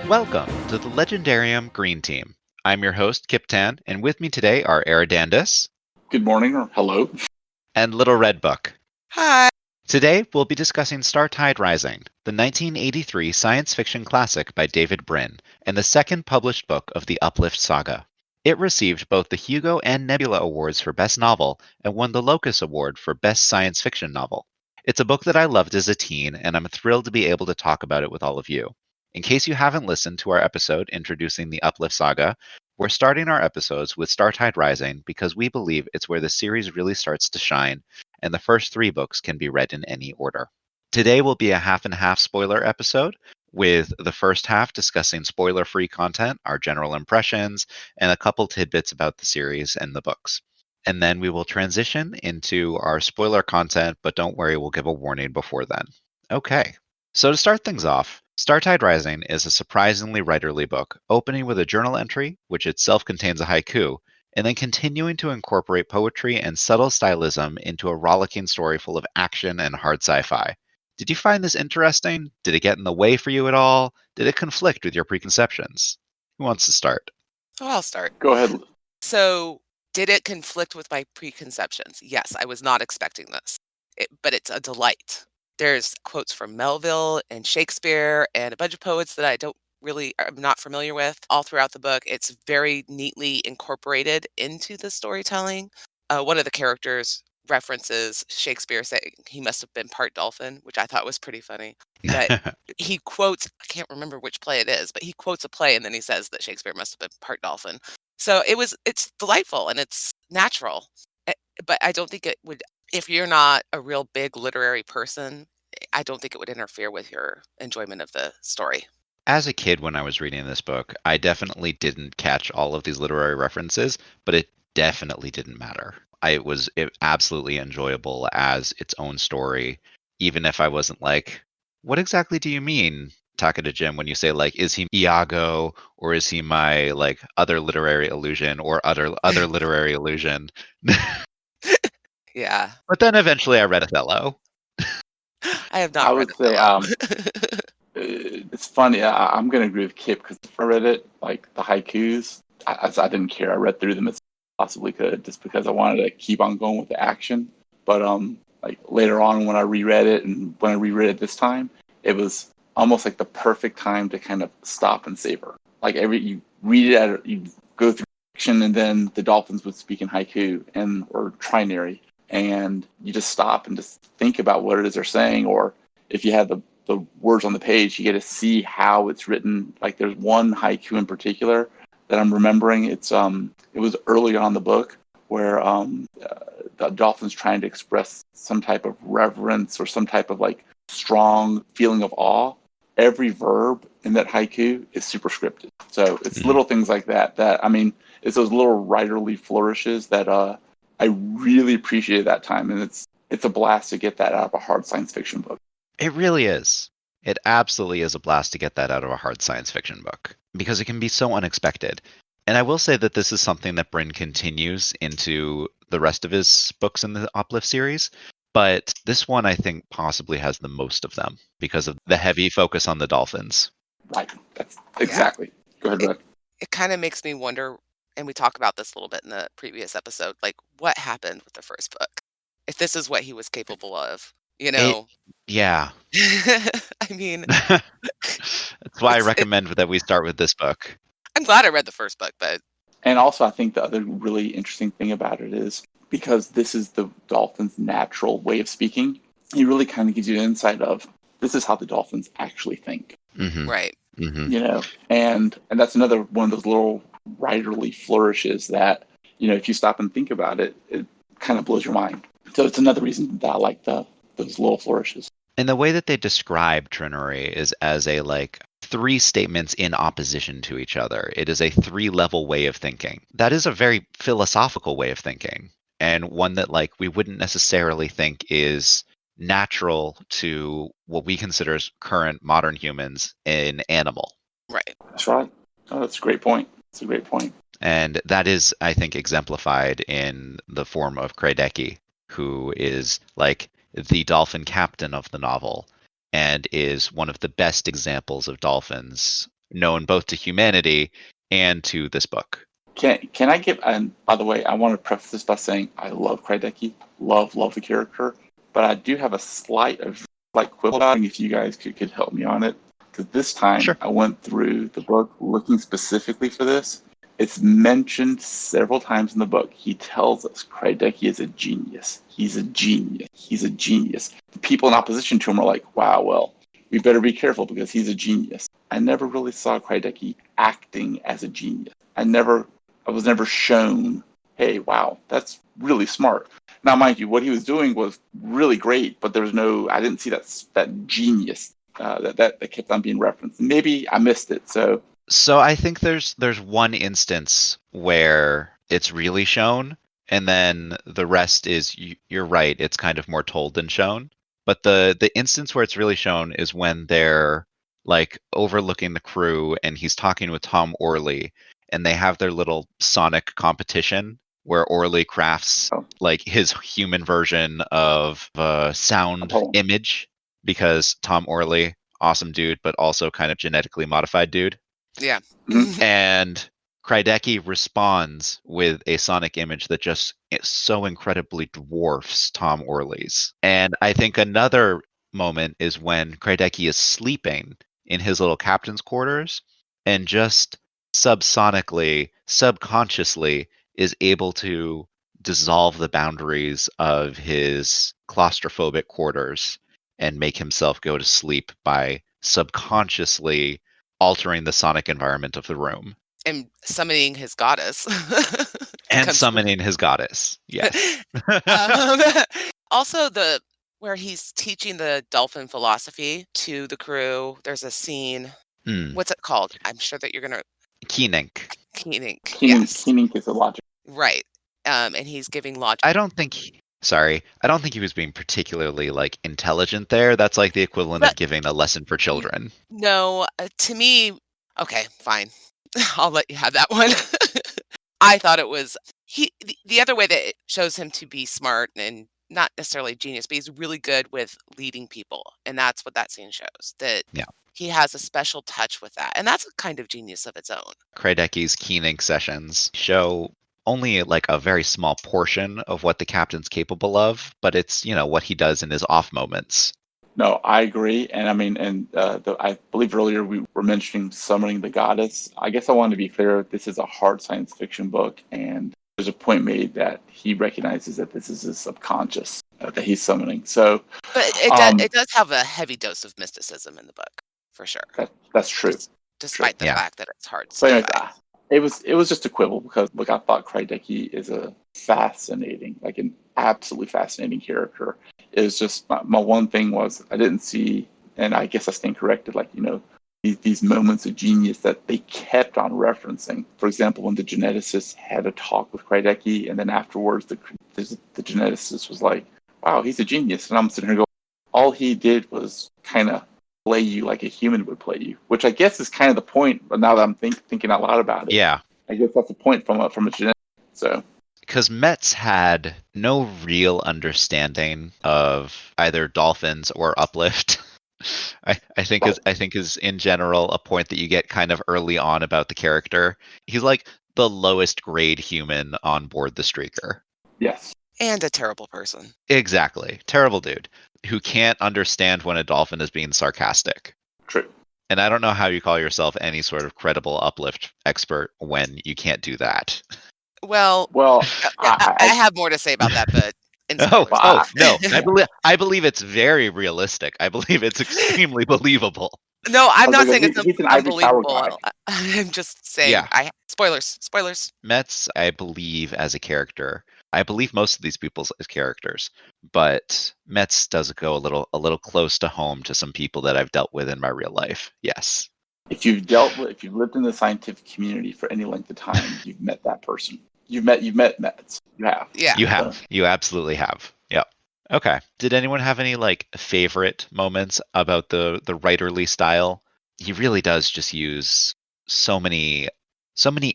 Welcome to the Legendarium Green Team. I'm your host, Kyptan, and with me today are Eradandis Good morning or hello. and Little Red Book. Hi. Today, we'll be discussing Startide Rising, the 1983 science fiction classic by David Brin, and the second published book of the Uplift saga. It received both the Hugo and Nebula awards for Best Novel and won the Locus Award for Best Science Fiction Novel. It's a book that I loved as a teen, and I'm thrilled to be able to talk about it with all of you. In case you haven't listened to our episode introducing the Uplift saga, we're starting our episodes with Startide Rising because we believe it's where the series really starts to shine, and the first 3 books can be read in any order. Today will be a half and half spoiler episode, with the first half discussing spoiler free content, our general impressions, and a couple tidbits about the series and the books. And then we will transition into our spoiler content, but don't worry, we'll give a warning before then. Okay, so to start things off, Startide Rising is a surprisingly writerly book, opening with a journal entry, which itself contains a haiku, and then continuing to incorporate poetry and subtle stylism into a rollicking story full of action and hard sci-fi. Did you find this interesting? Did it get in the way for you at all? Did it conflict with your preconceptions? Who wants to start? Oh, I'll start. Go ahead. So, did it conflict with my preconceptions? Yes, I was not expecting this, but it's a delight. There's quotes from Melville and Shakespeare and a bunch of poets that I'm not familiar with all throughout the book. It's very neatly incorporated into the storytelling. One of the characters references Shakespeare saying he must have been part dolphin, which I thought was pretty funny. But he quotes, I can't remember which play it is, but he quotes a play and then he says that Shakespeare must have been part dolphin. So it's delightful and it's natural. But I don't think it would, if you're not a real big literary person, I don't think it would interfere with your enjoyment of the story. As a kid, when I was reading this book, I definitely didn't catch all of these literary references, but it definitely didn't matter. It absolutely enjoyable as its own story, even if I wasn't like, what exactly do you mean, Takada Jim, when you say like, is he Iago or is he my like other literary illusion or other literary illusion? Yeah. But then eventually I read Othello. I have not I read would say Othello. it's funny. I'm going to agree with Kip because I read it, like the haikus. I didn't care. I read through them as possibly could just because I wanted to keep on going with the action. But like later on when I reread it and when I reread it this time, it was almost like the perfect time to kind of stop and savor. Like you read it, you go through action, and then the dolphins would speak in haiku or trinary, and you just stop and just think about what it is they're saying, or if you have the words on the page, you get to see how it's written. Like there's one haiku in particular that I'm remembering. It was early on in the book where the dolphin's trying to express some type of reverence or some type of like strong feeling of awe. Every verb in that haiku is superscripted. So it's little things like that it's those little writerly flourishes that I really appreciated that time, and it's a blast to get that out of a hard science fiction book. It really is. It absolutely is a blast to get that out of a hard science fiction book because it can be so unexpected. And I will say that this is something that Brin continues into the rest of his books in the Uplift series. But this one, I think, possibly has the most of them because of the heavy focus on the dolphins. Right. That's exactly. Go ahead, Red. It kind of makes me wonder, and we talk about this a little bit in the previous episode, like what happened with the first book? If this is what he was capable of, Yeah. I mean, That's why I recommend that we start with this book. I'm glad I read the first book, but And also, I think the other really interesting thing about it is because this is the dolphin's natural way of speaking, he really kind of gives you an insight of this is how the dolphins actually think. Mm-hmm. right. Mm-hmm. And that's another one of those little writerly flourishes that, if you stop and think about it, it kind of blows your mind. So it's another reason that I like those little flourishes. And the way that they describe Trinary is as a like 3 statements in opposition to each other. It is a 3-level way of thinking. That is a very philosophical way of thinking, and one that like we wouldn't necessarily think is natural to what we consider as current modern humans in animal. Right. That's right. Oh, that's a great point. That's a great point. And that is, I think, exemplified in the form of Kraideki, who is like the dolphin captain of the novel and is one of the best examples of dolphins known both to humanity and to this book. Can I give, and by the way, I want to preface this by saying I love Krydeki, love the character, but I do have a slight quibble about it, if you guys could help me on it. Because this time Sure. I went through the book looking specifically for this. It's mentioned several times in the book. He tells us Krydeki is a genius. He's a genius. He's a genius. The people in opposition to him are like, wow, well, we better be careful because he's a genius. I never really saw Krydeki acting as a genius. I was never shown, hey, wow, that's really smart. Now, mind you, what he was doing was really great, but I didn't see that genius that kept on being referenced. Maybe I missed it. So I think there's one instance where it's really shown, and then the rest is you're right. It's kind of more told than shown. But the instance where it's really shown is when they're like overlooking the crew, and he's talking with Tom Orley, and they have their little Sonic competition where Orley crafts like his human version of a sound image, because Tom Orley, awesome dude, but also kind of genetically modified dude. Yeah. And Krydeki responds with a sonic image that just so incredibly dwarfs Tom Orley's. And I think another moment is when Krydeki is sleeping in his little captain's quarters and just subsonically, subconsciously is able to dissolve the boundaries of his claustrophobic quarters and make himself go to sleep by subconsciously altering the sonic environment of the room. And summoning his goddess. And summoning his goddess, yes. Also, where he's teaching the dolphin philosophy to the crew, there's a scene. What's it called? I'm sure that you're going to... Keenink, yes. Keenink is a logic. Right. And he's giving logic. I don't think he was being particularly like intelligent there. That's like the equivalent of giving a lesson for children. No, to me, okay, fine. I'll let you have that one. I thought it was the other way that it shows him to be smart and not necessarily genius, but he's really good with leading people. And that's what that scene shows, that he has a special touch with that. And that's a kind of genius of its own. Krydeki's Keenink sessions show only like a very small portion of what the captain's capable of, but it's, what he does in his off moments. No, I agree. And I mean, I believe earlier we were mentioning summoning the goddess. I guess I wanted to be clear, this is a hard science fiction book, and there's a point made that he recognizes that this is his subconscious that he's summoning. So, but it does have a heavy dose of mysticism in the book, for sure. That's true. Despite the fact that it's hard. So anyway, it was just a quibble because I thought Krydeki is an absolutely fascinating character. It was just my one thing was I didn't see, and I guess I stand corrected, these moments of genius that they kept on referencing. For example, when the geneticist had a talk with Krydeki, and then afterwards the geneticist was like, wow, he's a genius. And I'm sitting here going, all he did was kind of play you like a human would play you, which I guess is kind of the point. But now that I'm thinking out loud about it, yeah, I guess that's the point from a geneticist. So. Because Metz had no real understanding of either dolphins or Uplift. I think is in general a point that you get kind of early on about the character. He's like the lowest grade human on board the Streaker. Yes. And a terrible person. Exactly. Terrible dude who can't understand when a dolphin is being sarcastic. True. And I don't know how you call yourself any sort of credible Uplift expert when you can't do that. Well, I have more to say about that, but no, I believe it's very realistic. I believe it's extremely believable. No, I'm not saying it's unbelievable. I'm just saying, spoilers. Metz, I believe as a character. I believe most of these people as characters, but Metz does go a little close to home to some people that I've dealt with in my real life. Yes. If you've lived in the scientific community for any length of time, you've met that person. You've met Metz. You have. Yeah. You have. You absolutely have. Yep. Okay. Did anyone have any favorite moments about the writerly style? He really does just use so many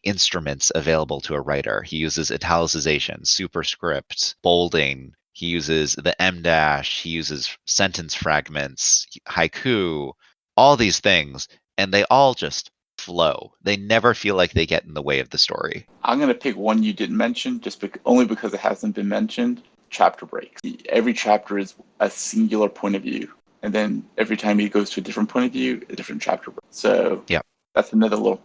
instruments available to a writer. He uses italicization, superscript, bolding. He uses the M-dash. He uses sentence fragments, haiku, all these things. And they all just flow. They never feel like they get in the way of the story. I'm going to pick one you didn't mention, only because it hasn't been mentioned. Chapter breaks. Every chapter is a singular point of view, and then every time he goes to a different point of view, a different chapter break. So Yep. that's another little.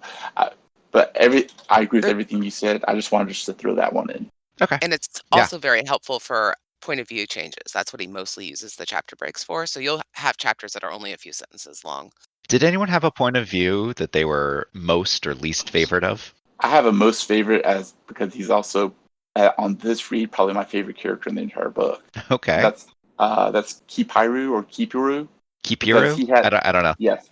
But I agree with everything you said. I just wanted to throw that one in. Okay. And it's also very helpful for point of view changes. That's what he mostly uses the chapter breaks for. So you'll have chapters that are only a few sentences long. Did anyone have a point of view that they were most or least favorite of? I have a most favorite because he's also on this read probably my favorite character in the entire book. Okay. That's Kipiru or Kipiru. Kipiru? He had, I don't know. Yes.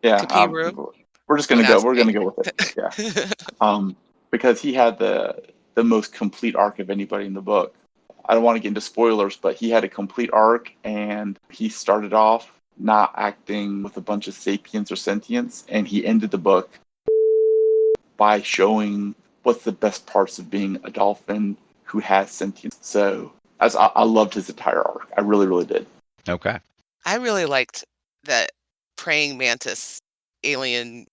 Yeah. Kipiru? We're just gonna go. We're gonna go with it. Yeah. Because he had the most complete arc of anybody in the book. I don't want to get into spoilers, but he had a complete arc, and he started off not acting with a bunch of sapience or sentience, and he ended the book by showing what's the best parts of being a dolphin who has sentience. So I loved his entire arc. I really, really did. Okay. I really liked that praying mantis alien.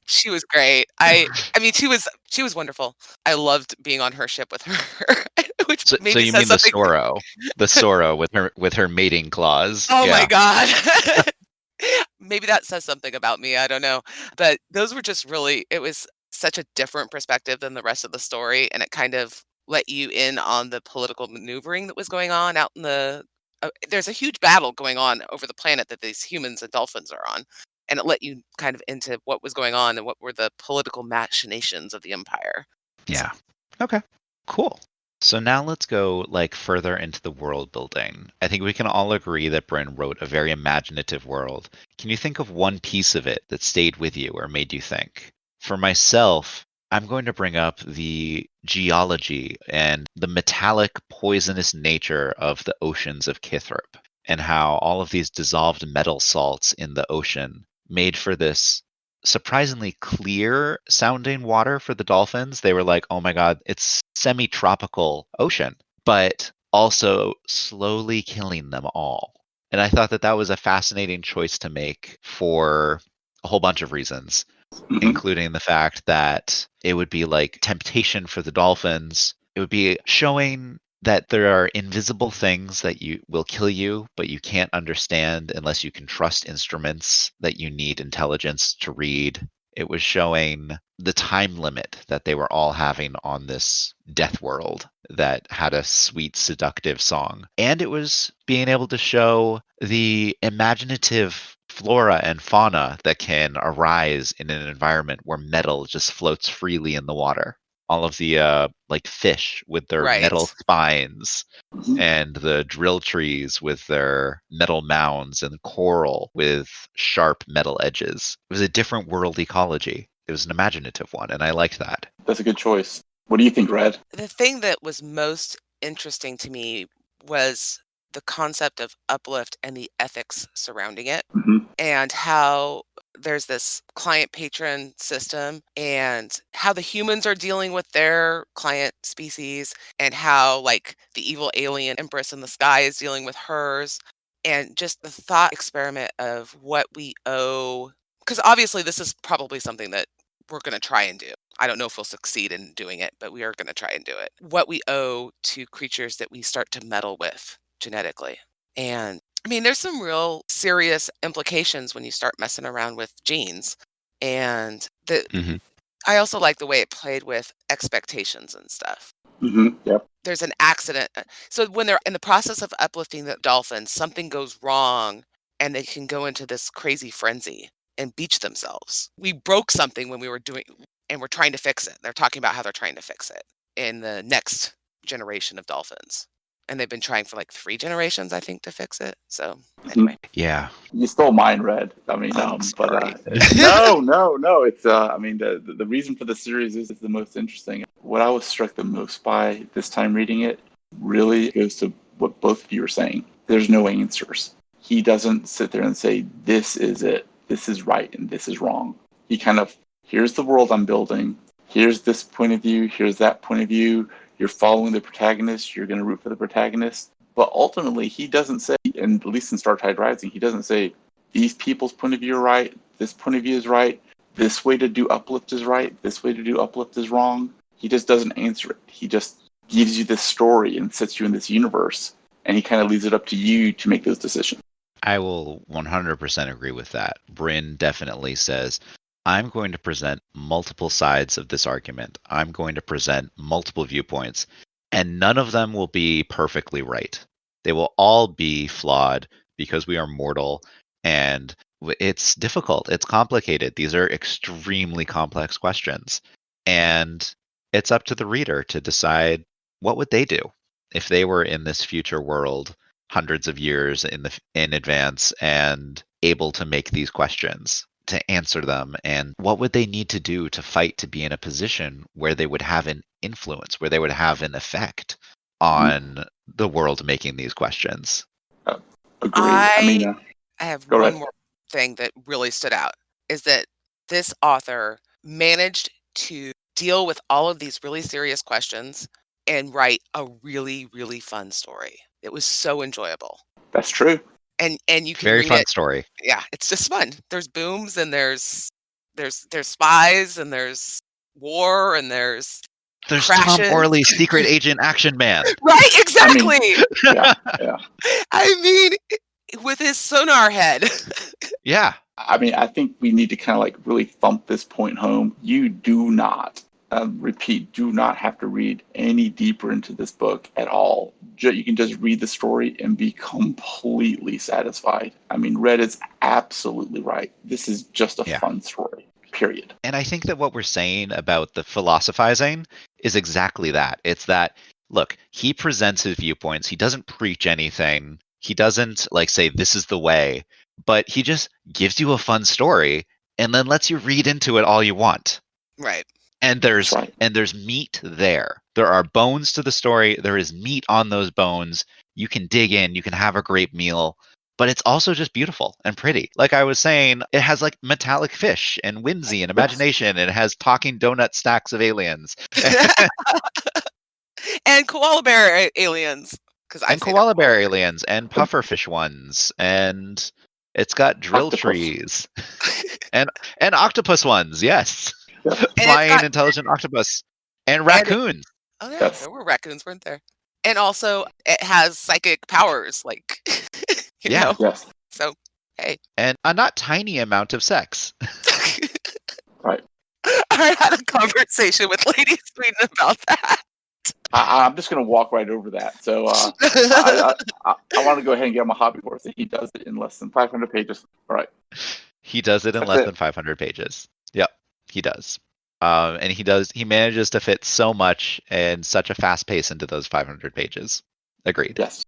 She was great. I mean, she was wonderful. I loved being on her ship with her, which so maybe you says mean something. the Sorrow with her mating claws? Oh Yeah. my God. Maybe that says something about me. I don't know. But those were just it was such a different perspective than the rest of the story. And it kind of let you in on the political maneuvering that was going on out in there's a huge battle going on over the planet that these humans and dolphins are on. And it let you kind of into what was going on and what were the political machinations of the Empire. Yeah. Okay. Cool. So now let's go further into the world building. I think we can all agree that Brin wrote a very imaginative world. Can you think of one piece of it that stayed with you or made you think? For myself, I'm going to bring up the geology and the metallic, poisonous nature of the oceans of Kithrop, and how all of these dissolved metal salts in the ocean made for this surprisingly clear sounding water for the dolphins. They were like, oh my God, it's semi-tropical ocean, but also slowly killing them all. And I thought that was a fascinating choice to make for a whole bunch of reasons, including the fact that it would be like temptation for the dolphins. It would be showing that there are invisible things that will kill you, but you can't understand unless you can trust instruments that you need intelligence to read. It was showing the time limit that they were all having on this death world that had a sweet, seductive song. And it was being able to show the imaginative flora and fauna that can arise in an environment where metal just floats freely in the water. All of the fish with their metal spines, and the drill trees with their metal mounds, and coral with sharp metal edges. It was a different world ecology. It was an imaginative one, and I liked that. That's a good choice. What do you think, Red? The thing that was most interesting to me was the concept of Uplift and the ethics surrounding it, and how there's this client patron system, and how the humans are dealing with their client species, and how the evil alien empress in the sky is dealing with hers, and just the thought experiment of what we owe, because obviously this is probably something that we're going to try and do. I don't know if we'll succeed in doing it, but we are going to try and do it. What we owe to creatures that we start to meddle with genetically. And I mean, there's some real serious implications when you start messing around with genes. And I also like the way it played with expectations and stuff. Yep. There's an accident. So when they're in the process of uplifting the dolphins, something goes wrong and they can go into this crazy frenzy and beach themselves. We broke something when we were doing, and we're trying to fix it. They're talking about how they're trying to fix it in the next generation of dolphins. And they've been trying for 3 generations, I think, to fix it. So anyway. Yeah. You stole mine, Red. I mean, sorry. no. It's I mean, the reason for the series is the most interesting. What I was struck the most by this time reading it really goes to what both of you are saying. There's no answers. He doesn't sit there and say, this is it, this is right, and this is wrong. He kind of, here's the world I'm building. Here's this point of view. Here's that point of view. You're following the protagonist. You're going to root for the protagonist. But ultimately, he doesn't say, and at least in Startide Rising, he doesn't say, these people's point of view are right, this point of view is right, this way to do Uplift is right, this way to do Uplift is wrong. He just doesn't answer it. He just gives you this story and sets you in this universe, and he kind of leaves it up to you to make those decisions. I will 100% agree with that. Brin definitely says, I'm going to present multiple sides of this argument. I'm going to present multiple viewpoints, and none of them will be perfectly right. They will all be flawed because we are mortal, and it's difficult. It's complicated. These are extremely complex questions, and it's up to the reader to decide what would they do if they were in this future world hundreds of years in advance and able to make these questions, to answer them, and what would they need to do to fight to be in a position where they would have an influence, where they would have an effect on the world making these questions. Agreed. I have go one ahead. more thing that really stood out, is that this author managed to deal with all of these really serious questions and write a really, really fun story. It was so enjoyable. That's true. And you can Very read fun it. story. Yeah, it's just fun. There's booms and there's spies and there's war and there's There's crashes. Tom Orley, secret agent action man. Right, exactly. Yeah. I mean, with his sonar head. Yeah. I think we need to kind of like really thump this point home. You do not, do not have to read any deeper into this book at all. You can just read the story and be completely satisfied. Red is absolutely right. This is just a fun story, period. And I think that what we're saying about the philosophizing is exactly that. It's that, look, he presents his viewpoints. He doesn't preach anything. He doesn't say this is the way, but he just gives you a fun story and then lets you read into it all you want. Right. And there's meat there. There are bones to the story. There is meat on those bones. You can dig in. You can have a great meal. But it's also just beautiful and pretty. Like I was saying, it has metallic fish and whimsy and imagination. And it has talking donut stacks of aliens. And koala bear aliens. And koala bear aliens and pufferfish ones. And it's got drill trees. and octopus ones, yes. Flying intelligent octopus. And raccoons. There were raccoons, weren't there? And also, it has psychic powers, you know? Yes. So, hey. And a not tiny amount of sex. Right. I had a conversation with Lady Sweden about that. I'm just going to walk right over that. So I want to go ahead and get on my hobby horse. He does it in less than 500 pages. All right. He does it in less than 500 pages. Yep, he does. And he manages to fit so much and such a fast pace into those 500 pages. Agreed. Yes.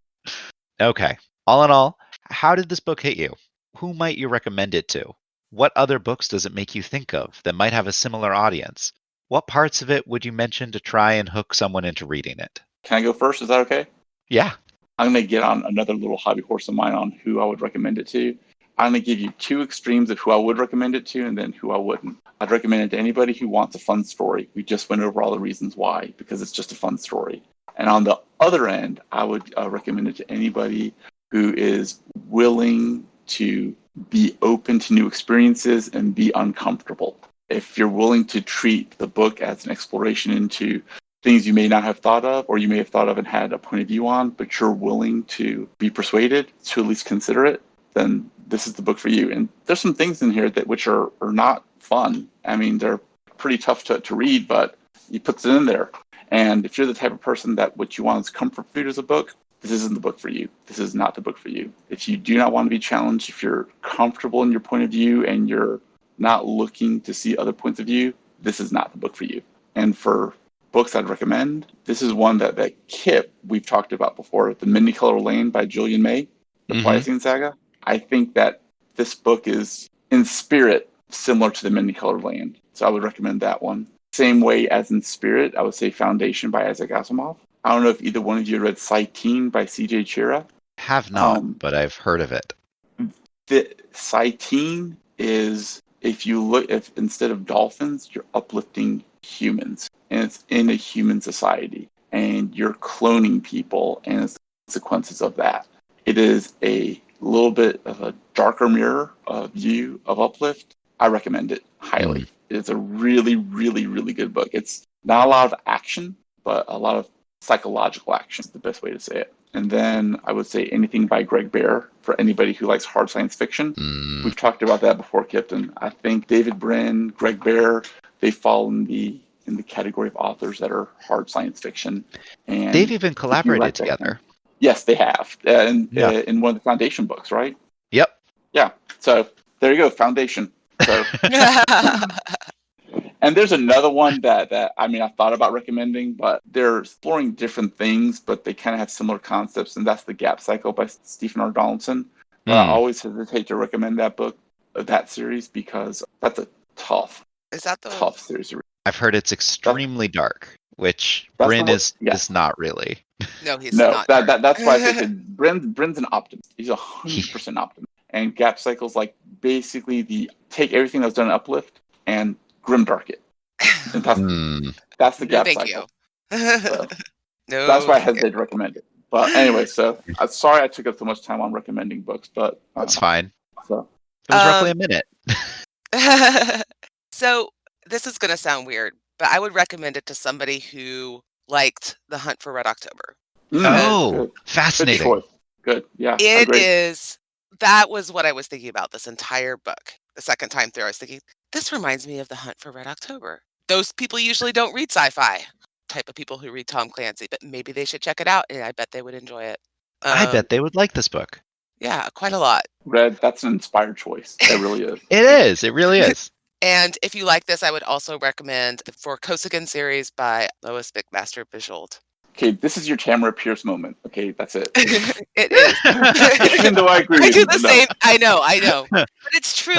Okay. All in all, how did this book hit you? Who might you recommend it to? What other books does it make you think of that might have a similar audience? What parts of it would you mention to try and hook someone into reading it? Can I go first? Is that okay? Yeah. I'm going to get on another little hobby horse of mine on who I would recommend it to. I'm going to give you two extremes of who I would recommend it to and then who I wouldn't. I'd recommend it to anybody who wants a fun story. We just went over all the reasons why, because it's just a fun story. And on the other end, I would recommend it to anybody who is willing to be open to new experiences and be uncomfortable. If you're willing to treat the book as an exploration into things you may not have thought of, or you may have thought of and had a point of view on, but you're willing to be persuaded to at least consider it, then this is the book for you. And there's some things in here which are not fun. They're pretty tough to read, but he puts it in there. And if you're the type of person that what you want is comfort food as a book, this isn't the book for you. This is not the book for you. If you do not want to be challenged, if you're comfortable in your point of view and you're not looking to see other points of view, this is not the book for you. And for books I'd recommend, this is one that Kip, we've talked about before, The Many-Color Lane by Julian May, the Pliocene Saga. I think that this book is, in spirit, similar to The Many-Colored Land. So I would recommend that one. Same way as in spirit, I would say Foundation by Isaac Asimov. I don't know if either one of you read Cytine by C.J. Chira. Have not, but I've heard of it. The Cytine is, if instead of dolphins, you're uplifting humans. And it's in a human society. And you're cloning people and the consequences of that. It is a little bit of a darker mirror view of Uplift. I recommend it highly. It's a really, really, really good book. It's not a lot of action, but a lot of psychological action is the best way to say it. And then I would say anything by Greg Bear for anybody who likes hard science fiction. We've talked about that before, Kyptan. I think David Brin, Greg Bear, they fall in the category of authors that are hard science fiction. And They've even if you collaborated like that kind together. Yes, they have. In Yeah. one of the Foundation books, right? Yep. Yeah. So there you go, Foundation. So, and there's another one that I mean, I thought about recommending, but they're exploring different things, but they kind of have similar concepts, and that's The Gap Cycle by Stephen R. Donaldson. But I always hesitate to recommend that book, that series, because that's a tough series to read. I've heard it's extremely dark, which That's Brin the is not really. No, he's No, not. that's why I said Brin's an optimist. He's 100% optimist. And Gap Cycle's like basically take everything that was done in Uplift and grimdark it. And that's the No, Gap thank Cycle. you. So, No, that's why I thank you. hesitate to recommend it. But anyway, so I'm sorry I took up so much time on recommending books, but That's fine. So It was roughly a minute. So this is going to sound weird, but I would recommend it to somebody who liked The Hunt for Red October. Good. Fascinating. Good choice. Good. Yeah, It is. That was what I was thinking about this entire book. The second time through, I was thinking, this reminds me of The Hunt for Red October. Those people usually don't read sci-fi, type of people who read Tom Clancy, but maybe they should check it out, and I bet they would enjoy it. I bet they would like this book. Yeah, quite a lot. Red, that's an inspired choice. It really is. It is. It really is. And if you like this, I would also recommend the For Kosakin series by Lois Bickmaster-Bijoldt. Okay, this is your Tamara Pierce moment. Okay, that's it. It is. Even though I agree I with do you, the no. same. I know. But it's true.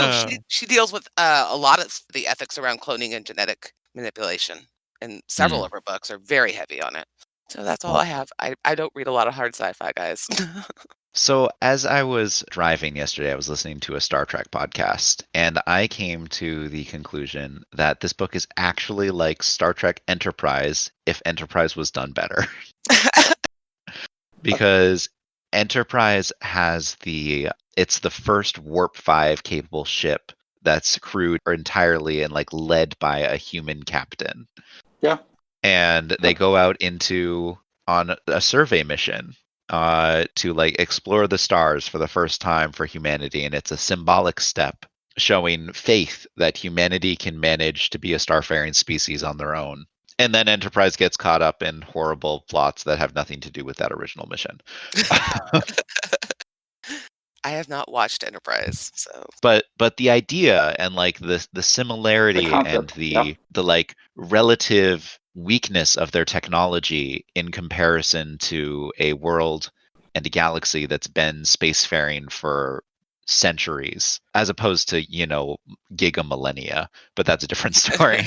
She deals with a lot of the ethics around cloning and genetic manipulation. And several of her books are very heavy on it. So that's all I have. I don't read a lot of hard sci-fi, guys. So as I was driving yesterday, I was listening to a Star Trek podcast, and I came to the conclusion that this book is actually like Star Trek Enterprise if Enterprise was done better. Because Enterprise has it's the first Warp 5 capable ship that's crewed entirely and like led by a human captain. Yeah. And they go out on a survey mission to like explore the stars for the first time for humanity, and it's a symbolic step showing faith that humanity can manage to be a starfaring species on their own. And then Enterprise gets caught up in horrible plots that have nothing to do with that original mission. I have not watched Enterprise, so. But the idea and like the similarity and the like relative weakness of their technology in comparison to a world and a galaxy that's been spacefaring for centuries, as opposed to, giga millennia, but that's a different story,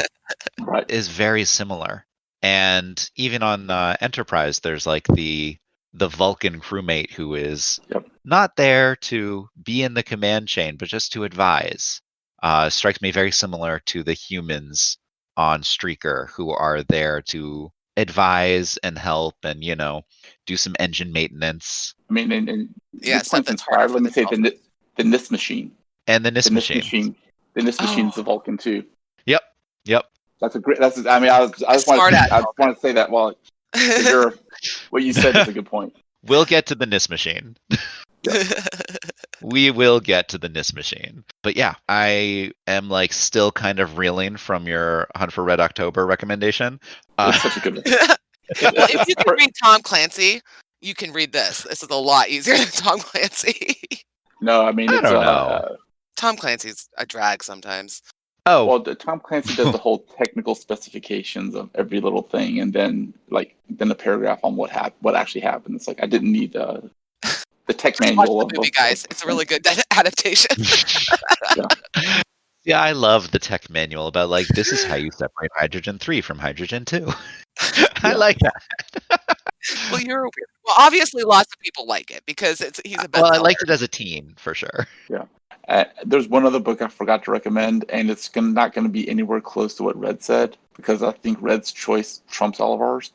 Right. is very similar. And even on Enterprise, there's like the Vulcan crewmate who is not there to be in the command chain, but just to advise. Strikes me very similar to the humans on Streaker, who are there to advise and help and, do some engine maintenance. I mean, and yeah, stuff that's hard. Let me say the NIST machine. And the NIST machine. The NIST machine's the Vulcan too. Yep. That's a great. I just want to say that while what you said is a good point. We'll get to the NIST machine. We will get to the NIST machine. But yeah, I am like still kind of reeling from your Hunt for Red October recommendation. It's such a good one. Well, if you can read Tom Clancy, you can read this. This is a lot easier than Tom Clancy. No, I mean, I don't know. Tom Clancy's a drag sometimes. Oh, well, Tom Clancy does the whole technical specifications of every little thing, and then a paragraph on what actually happened. It's like I didn't need the tech manual Watch the movie, guys. It's a really good adaptation. Yeah, I love the tech manual about like this is how you separate hydrogen 3 from hydrogen 2. I like that. Well, obviously lots of people like it because he's a bestseller. Well, I liked it as a teen for sure. Yeah. There's one other book I forgot to recommend, and it's not going to be anywhere close to what Red said because I think Red's choice trumps all of ours.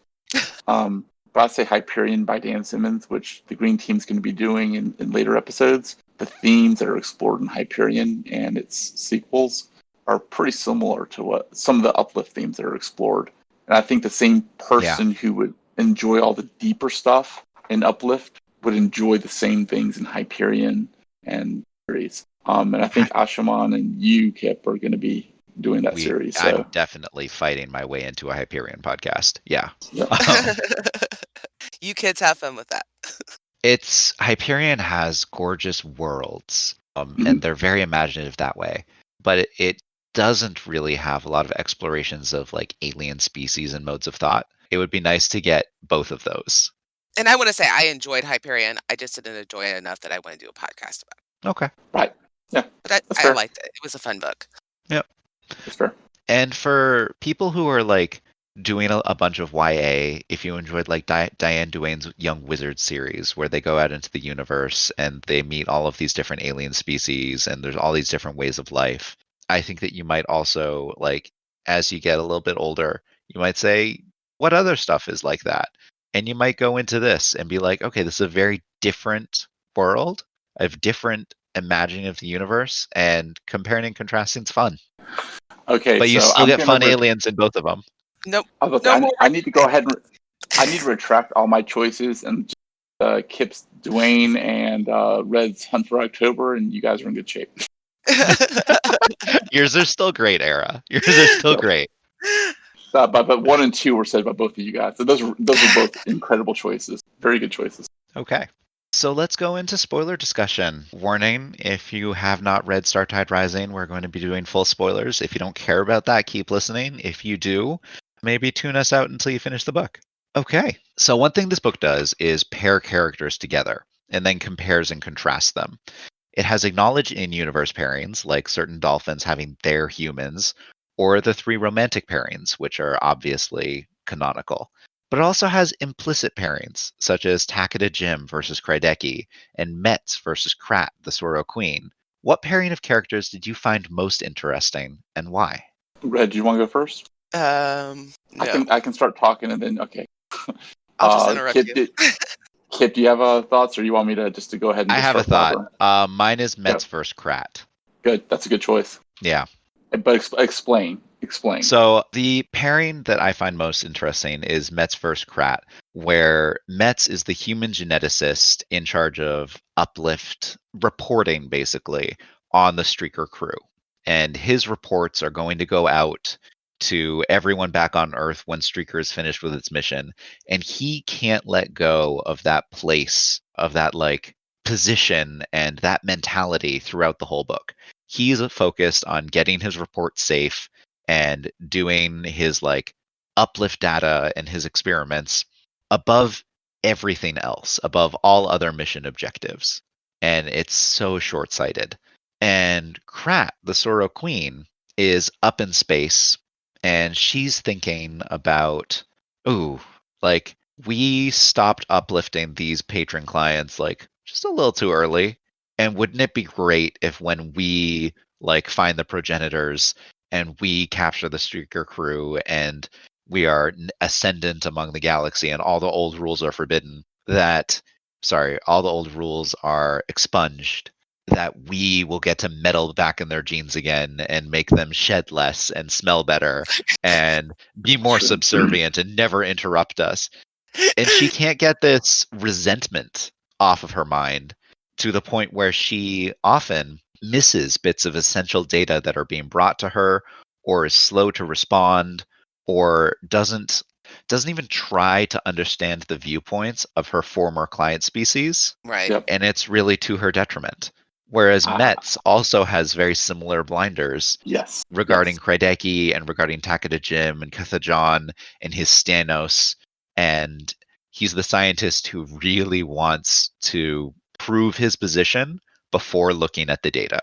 But I'd say Hyperion by Dan Simmons, which the Green Team's going to be doing in later episodes. the themes that are explored in Hyperion and its sequels are pretty similar to what some of the Uplift themes that are explored. And I think the same person who would enjoy all the deeper stuff in Uplift would enjoy the same things in Hyperion and series. And I think Ashaman and you, Kip, are going to be doing that series. So. I'm definitely fighting my way into a Hyperion podcast. Yeah. Yep. You kids have fun with that. Hyperion has gorgeous worlds, and they're very imaginative that way. But it doesn't really have a lot of explorations of like alien species and modes of thought. It would be nice to get both of those. And I want to say I enjoyed Hyperion. I just didn't enjoy it enough that I want to do a podcast about it. Okay. Right. Yeah. But I liked it. It was a fun book. Yep. That's fair. And for people who are like doing a bunch of YA, if you enjoyed like Diane Duane's Young Wizards series, where they go out into the universe and they meet all of these different alien species and there's all these different ways of life, I think that you might also, like, as you get a little bit older, you might say, what other stuff is like that? And you might go into this and be like, okay, this is a very different world, a different imagining of the universe, and comparing and contrasting is fun. Okay, but you still get fun aliens in both of them. Nope. I need to go ahead and I need to retract all my choices and Kip's Dwayne and Red's Hunt for October, and you guys are in good shape. Yours are still great, Era. Yours are still great. But 1 and 2 were said by both of you guys. So those are both incredible choices. Very good choices. Okay. So let's go into spoiler discussion. Warning, if you have not read Startide Rising, we're going to be doing full spoilers. If you don't care about that, keep listening. If you do, maybe tune us out until you finish the book. Okay. So one thing this book does is pair characters together and then compares and contrasts them. It has acknowledged in-universe pairings, like certain dolphins having their humans, or the 3 romantic pairings, which are obviously canonical. But it also has implicit pairings, such as Takeda Jim versus Krydeki, and Metz versus Krat, the Soro Queen. What pairing of characters did you find most interesting, and why? Red, do you want to go first? No. I can start talking, and then okay. I'll just interrupt you. Kip, do you have thoughts, or you want me to go ahead and I have a thought. Mine is Metz versus Krat. Good. That's a good choice. Yeah. But explain. So the pairing that I find most interesting is Metz versus Krat, where Metz is the human geneticist in charge of Uplift reporting, basically, on the Streaker crew. And his reports are going to go out to everyone back on Earth when Streaker is finished with its mission. And he can't let go of that place, of that like position and that mentality throughout the whole book. He's focused on getting his report safe and doing his like Uplift data and his experiments above everything else, above all other mission objectives. And it's so short-sighted. And Krat, the Soro Queen, is up in space, and she's thinking about, we stopped uplifting these patron clients like just a little too early. And wouldn't it be great if when we like find the progenitors and we capture the Streaker crew and we are ascendant among the galaxy and all the old rules are forbidden, all the old rules are expunged, that we will get to meddle back in their genes again and make them shed less and smell better and be more subservient and never interrupt us. And she can't get this resentment off of her mind to the point where she often misses bits of essential data that are being brought to her, or is slow to respond, or doesn't even try to understand the viewpoints of her former client species. Right. Yep. And it's really to her detriment. Whereas Metz also has very similar blinders regarding Krydeki and regarding Takeda Jim and Kathajon and his Stanos. And he's the scientist who really wants to prove his position before looking at the data.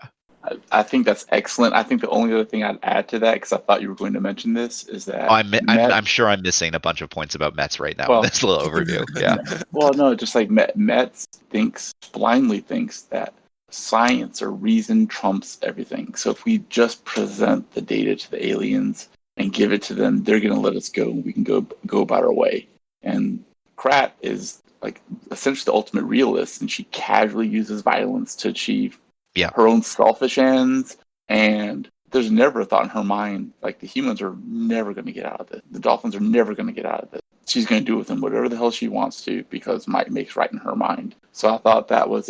I think that's excellent. I think the only other thing I'd add to that, because I thought you were going to mention this, is that I'm sure I'm missing a bunch of points about Metz right now in this little overview. Yeah. Well, no, just like Metz blindly thinks that science or reason trumps everything. So if we just present the data to the aliens and give it to them, they're going to let us go. We can go about our way. And Krat is like essentially the ultimate realist, and she casually uses violence to achieve Yeah. her own selfish ends. And there's never a thought in her mind, like, the humans are never going to get out of this. The dolphins are never going to get out of this. She's going to do with them whatever the hell she wants to, because might makes right in her mind. So I thought that was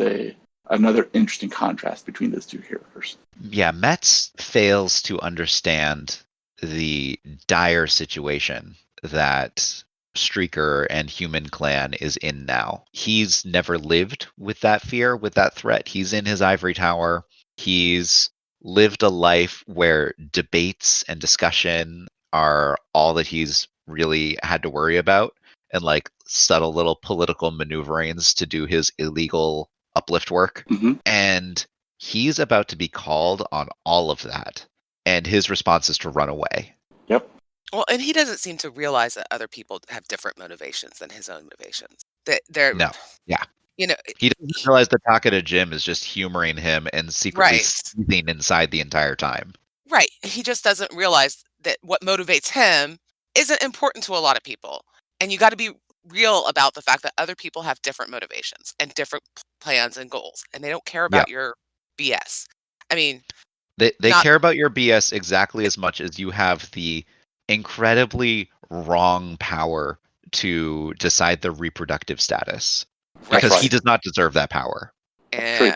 another interesting contrast between those two characters. Yeah, Metz fails to understand the dire situation that Streaker and Human Clan is in now. He's never lived with that fear, with that threat. He's in his ivory tower. He's lived a life where debates and discussion are all that he's really had to worry about, and like subtle little political maneuverings to do his illegal uplift work. Mm-hmm. And he's about to be called on all of that. And his response is to run away. Yep. Well, and he doesn't seem to realize that other people have different motivations than his own motivations. That they're, No. Yeah. you know, He doesn't realize that Takeda Jim is just humoring him and secretly Right. seething inside the entire time. right. He just doesn't realize that what motivates him isn't important to a lot of people. And you got to be real about the fact that other people have different motivations and different plans and goals, and they don't care about your BS. I mean, They Not- care about your BS exactly as much as you have the incredibly wrong power to decide their reproductive status. Right. Because Right. he does not deserve that power. True.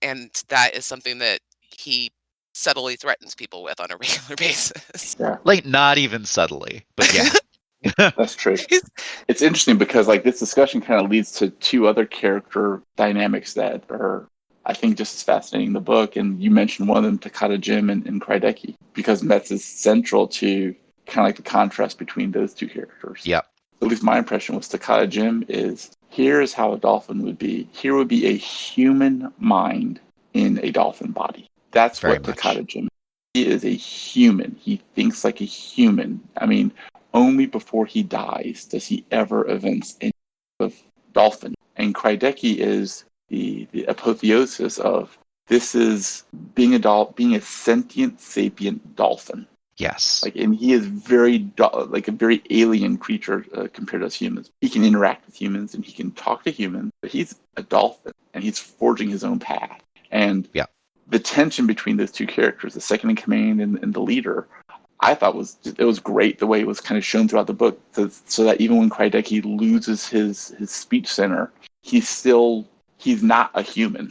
and that is something that he subtly threatens people with on a regular basis. Yeah, Like, not even subtly, but yeah. that's true. It's interesting because, like, this discussion kind of leads to two other character dynamics that are, I think, just as fascinating in the book. And you mentioned one of them, Takeda Jim and Krydeki, because Metz is central to kind of like the contrast between those two characters. Yep. At least my impression was Takeda Jim is, here's how a dolphin would be. Here would be a human mind in a dolphin body. That's Very what much. Takeda Jim is. He is a human. He thinks like a human. I mean, only before he dies does he ever evince any of dolphin. And Krydeki is the apotheosis of this is being a sentient, sapient dolphin. Yes. Like, and he is like a very alien creature compared to us humans. He can interact with humans and he can talk to humans, but he's a dolphin and he's forging his own path. And the tension between those two characters, the second in command and the leader, I thought it was great the way it was kind of shown throughout the book, so that even when Krydeki loses his speech center, he's not a human.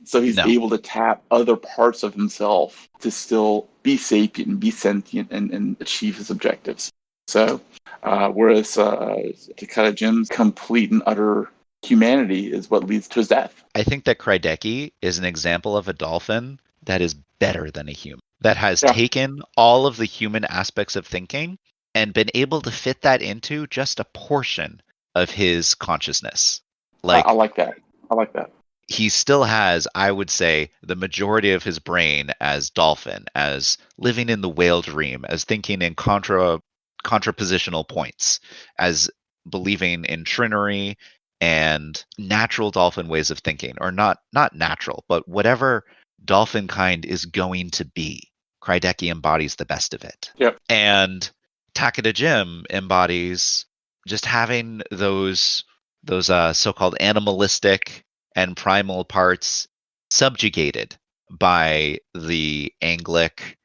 So he's able to tap other parts of himself to still be sapient and be sentient and achieve his objectives. So whereas Takeda Jim's complete and utter humanity is what leads to his death. I think that Krydeki is an example of a dolphin that is better than a human, that has taken all of the human aspects of thinking and been able to fit that into just a portion of his consciousness. I like that. He still has, I would say, the majority of his brain as dolphin, as living in the whale dream, as thinking in contrapositional points, as believing in trinary and natural dolphin ways of thinking, or not natural, but whatever dolphin kind is going to be. Krydeki embodies the best of it. Yep. And Takeda Jim embodies just having those so-called animalistic and primal parts subjugated by the Anglic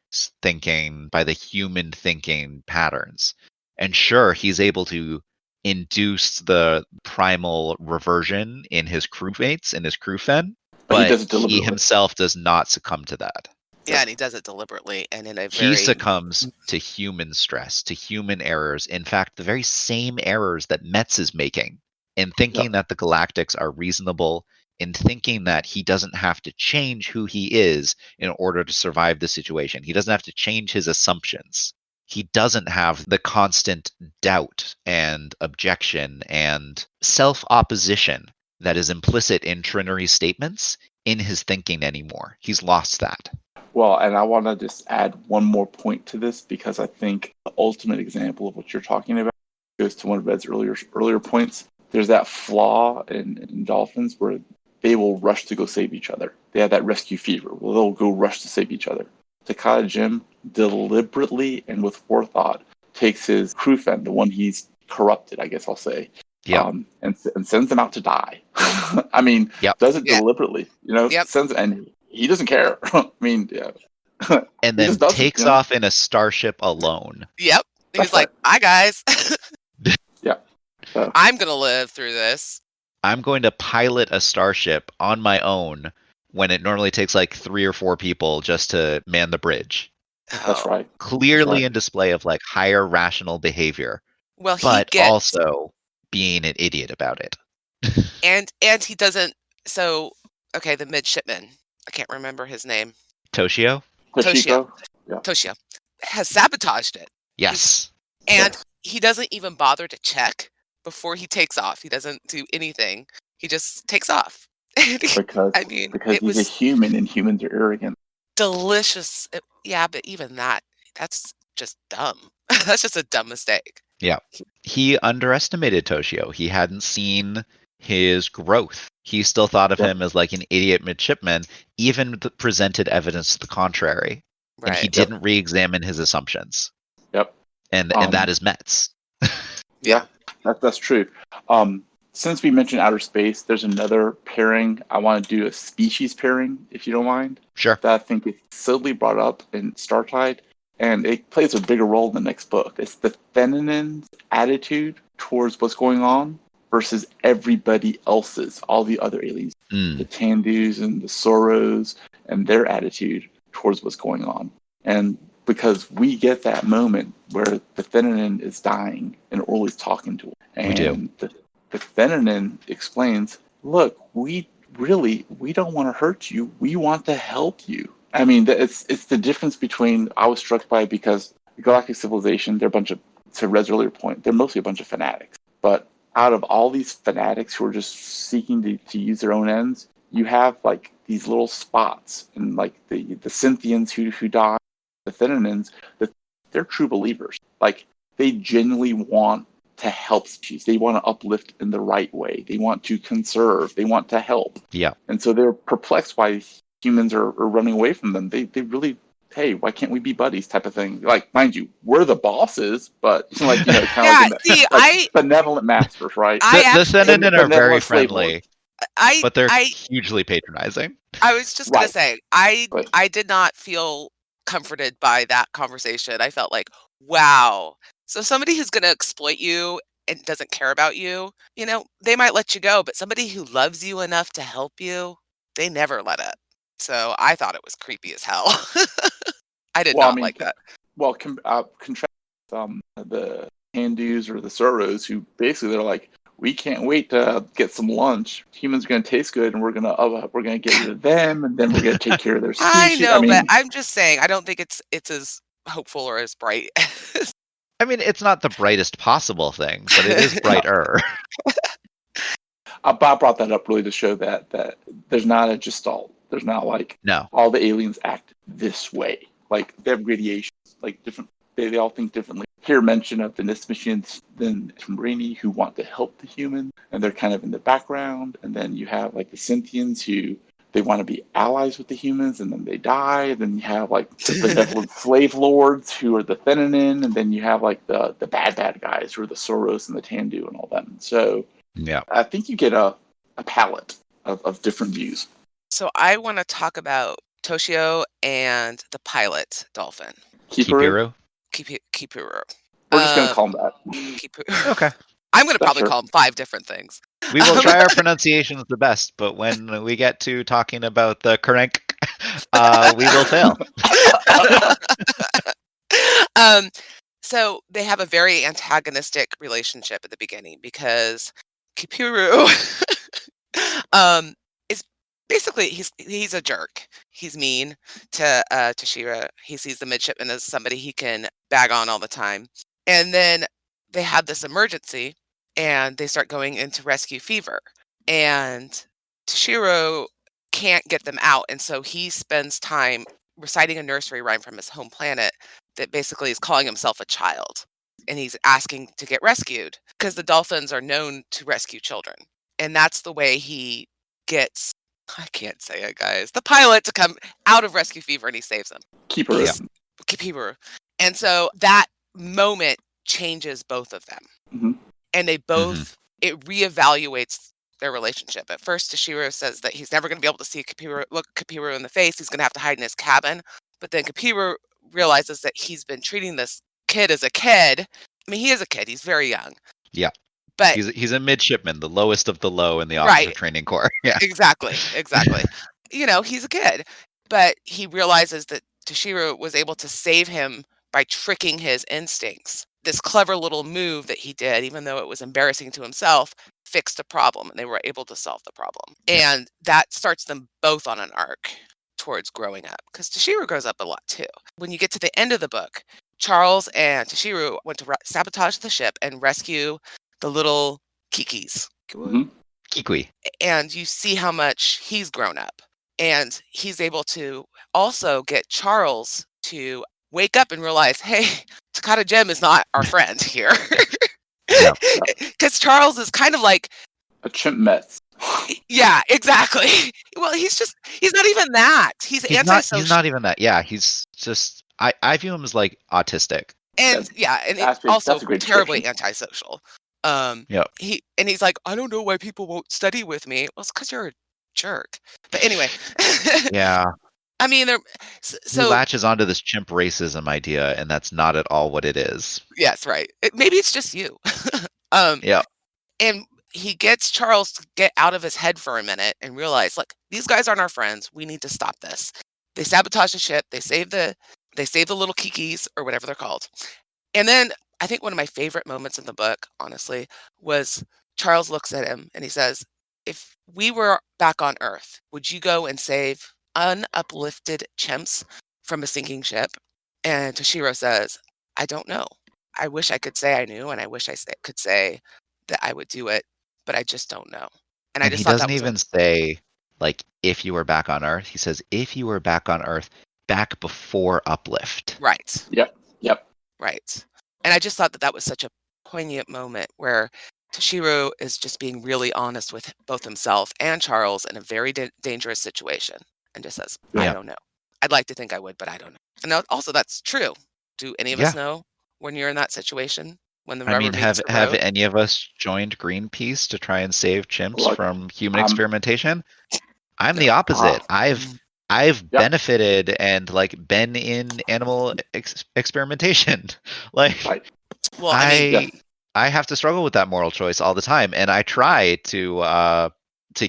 thinking, by the human thinking patterns. And sure, he's able to induce the primal reversion in his crewmates, in his crewfen, but he himself does not succumb to that. Yeah, and he does it deliberately and in a He succumbs to human stress, to human errors. In fact, the very same errors that Metz is making in thinking that the Galactics are reasonable, in thinking that he doesn't have to change who he is in order to survive the situation. He doesn't have to change his assumptions. He doesn't have the constant doubt and objection and self-opposition that is implicit in Trinary's statements in his thinking anymore. He's lost that. Well, and I want to just add one more point to this, because I think the ultimate example of what you're talking about goes to one of Ed's earlier points. There's that flaw in dolphins where they will rush to go save each other. They have that rescue fever. Well, they'll go rush to save each other. Takeda Jim deliberately and with forethought takes his crewfen, the one he's corrupted, I guess I'll say, Yeah. And sends them out to die. I mean, Yep. does it Yeah. deliberately, Yep. and he doesn't care. I mean, yeah. And He then just does it, takes off in a starship alone. Yep. He was That's like, "Hi guys, Yeah. So, I'm gonna live through this." I'm going to pilot a starship on my own when it normally takes like 3 or 4 people just to man the bridge. that's Oh. right. Clearly right. in display of like higher rational behavior, Well, he but gets also being an idiot about it. and he doesn't. So okay, the midshipman. I can't remember his name. Toshio? Toshio. Toshiko. Yeah. Toshio has sabotaged it. He's Yes. and Yes. he doesn't even bother to check before he takes off. He doesn't do anything. He just takes off. Because I mean, because it he's a was human and humans are arrogant. delicious. Yeah, but even that's just dumb. That's just a dumb mistake. Yeah. He underestimated Toshio. He hadn't seen his growth. He still thought of Yep. him as like an idiot midshipman, even presented evidence to the contrary. And he Right. Yep. didn't re-examine his assumptions. Yep. And that is Mets. Yeah, that's true. Since we mentioned outer space, there's another pairing. I want to do a species pairing, if you don't mind. Sure. That I think is subtly brought up in Startide, and it plays a bigger role in the next book. It's the Thenninen's attitude towards what's going on versus everybody else's, all the other aliens, the Tandus and the Soros, and their attitude towards what's going on. And because we get that moment where the Thennin is dying and Orly's talking to him. And We do. The Thennin explains, look, we don't want to hurt you. We want to help you. I mean, it's the difference between, I was struck by, because the Galactic Civilization, they're a bunch of, to Red's earlier point, they're mostly a bunch of fanatics. But out of all these fanatics who are just seeking to use their own ends, you have like these little spots, and like the Synthians who die, the Thenninins, they're true believers. Like, they genuinely want to help species. They want to uplift in the right way. They want to conserve. They want to help. Yeah. And so they're perplexed why humans are running away from them. They really, hey, why can't we be buddies type of thing? Like, mind you, we're the bosses, but like, kind of Yeah, like, see, benevolent masters, right? I The actually, Thennin are very Benevolent slave friendly, lords. but they're I hugely patronizing. I was just gonna Right. say, Right. I did not feel comforted by that conversation. I felt like, wow. So somebody who's gonna exploit you and doesn't care about you, they might let you go, but somebody who loves you enough to help you, they never let it. So I thought it was creepy as hell. I did Well, I not mean, like that. contrast the Hindus or the Soros, who basically they're like, we can't wait to get some lunch. Humans are going to taste good, and we're gonna get rid of them, and then we're going to take care of their I species. I know, but mean, I'm just saying, I don't think it's as hopeful or as bright. I mean, it's not the brightest possible thing, but it is brighter. Bob brought that up really to show that there's not a gestalt. There's not like No. all the aliens act this way. Like, they have gradations, like different. They all think differently. Here, mention of the Nismatians, then from Rainey, who want to help the human, and they're kind of in the background. And then you have like the Synthians, who they want to be allies with the humans, and then they die. And then you have like the benevolent slave lords, who are the Thennin, and then you have like the bad guys, who are the Soros and the Tandu and all them. So Yeah. I think you get a palette of different views. So I want to talk about Toshio and the pilot dolphin, Kipiru? Kipuru. We're just going to call them that. Kipuru. Okay. I'm going to probably Sure. call them 5 different things. We will try our pronunciations the best, but when we get to talking about the Karenk, we will fail. So they have a very antagonistic relationship at the beginning, because Kipuru is basically he's a jerk. He's mean to Shira. He sees the midshipman as somebody he can bag on all the time. And then they have this emergency, and they start going into rescue fever. And Toshiro can't get them out, and so he spends time reciting a nursery rhyme from his home planet that basically is calling himself a child. And he's asking to get rescued, because the dolphins are known to rescue children. And that's the way he gets, I can't say it, guys, the pilot to come out of rescue fever, and he saves them. Kipiru. And so that moment changes both of them. Mhm. And they both it reevaluates their relationship. At first, Toshiro says that he's never going to be able to see Kapiru in the face. He's going to have to hide in his cabin. But then Kapiru realizes that he's been treating this kid as a kid. I mean, he is a kid. He's very young. Yeah. But he's a midshipman, the lowest of the low in the officer right, training corps. Yeah. exactly. He's a kid. But he realizes that Toshiro was able to save him by tricking his instincts. This clever little move that he did, even though it was embarrassing to himself, fixed a problem, and they were able to solve the problem. Yeah. And that starts them both on an arc towards growing up, because Toshiro grows up a lot too. When you get to the end of the book, Charles and Toshiro went to sabotage the ship and rescue the little Kikis. Mhm. Kikui. And you see how much he's grown up. And he's able to also get Charles to wake up and realize, hey, Takata Gem is not our friend here. Yeah. Because Charles is kind of like, A chimp mess. yeah, exactly. Well, he's not even that. He's antisocial. He's not even that. Yeah, he's just, I view him as like autistic. And That's also a great terribly description. antisocial. Yep. He's like, I don't know why people won't study with me. Well, it's because you're a jerk. But anyway, Yeah. I mean, He so latches onto this chimp racism idea, and that's not at all what it is. yes, right. Maybe it's just you. Yeah. And he gets Charles to get out of his head for a minute and realize, look, these guys aren't our friends. We need to stop this. They sabotage the ship. They save the little Kikis, or whatever they're called. And then I think one of my favorite moments in the book, honestly, was Charles looks at him and he says, if we were back on Earth, would you go and save unuplifted chimps from a sinking ship? And Toshiro says, I don't know. I wish I could say I knew, and I wish I could say that I would do it, but I just don't know. And I And just he thought doesn't that was even say, like, if you were back on Earth. He says, if you were back on Earth, back before Uplift. right. Yep. Right. And I just thought that was such a poignant moment where Toshiro is just being really honest with both himself and Charles in a very dangerous situation, and just says, I Yeah. don't know. I'd like to think I would, but I don't know. And also, that's true. Do any of us know when you're in that situation? When the rubber meets the have road? any of us joined Greenpeace to try and save chimps Look, from human I'm- experimentation? I'm the No. opposite. I've Yep. benefited and like been in animal experimentation. Like Right. Well, I mean, Yes. I have to struggle with that moral choice all the time, and I try to